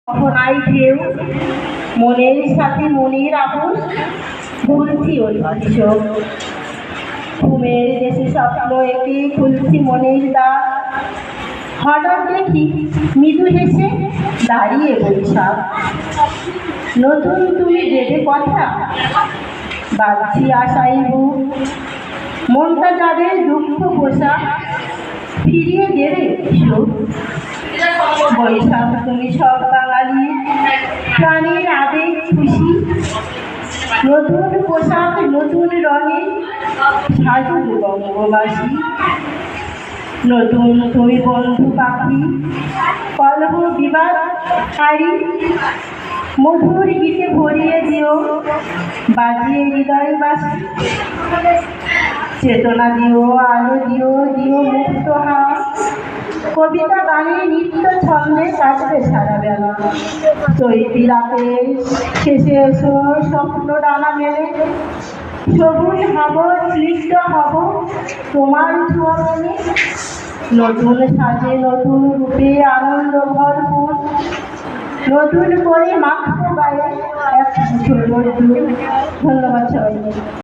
অহনাই ঢেউ মনের সাথে মনের আপোষ ভুলছি ঐতিহ্য ঘুমের দেশে স্বপ্ন এঁকে খুলছি মনের দ্বার হঠাৎ দেখি মৃদু হেসে দাঁড়িয়ে বৈশাখ নতুন তুমি দেবে কথা বাঁধছি আশাই বুক মনটা যাদের দুঃখ পোষা ফিরিয়ে দেবে সুখ বৈশাখ তুমি সব বাঙালি প্রাণের আবেগ খুশি নতুন পোশাক নতুন রঙে সাজুক বঙ্গবাসী নতুন তুমি বন্ধু পাখি কলহ বিবাদ হারি মধুর গীতে ভরিয়ে দিও বাজিয়ে হৃদয়বাসী চেতনা দিও আলো দিও দিও মুক্ত হাত কবিতা গানে নিত্য ছন্দে কাটবে সারা বেলা চৈতি রাতে শেষে এসো স্বপ্ন ডানা মেলে সবুজ হব স্নিগ্ধ হব তোমার ছোঁয়া মনে নতুন সাজে নতুন রূপে আনন্দ ভরপুর নতুন করে মাখবো গায়ে এক ধন্যবাদ সবাইকে।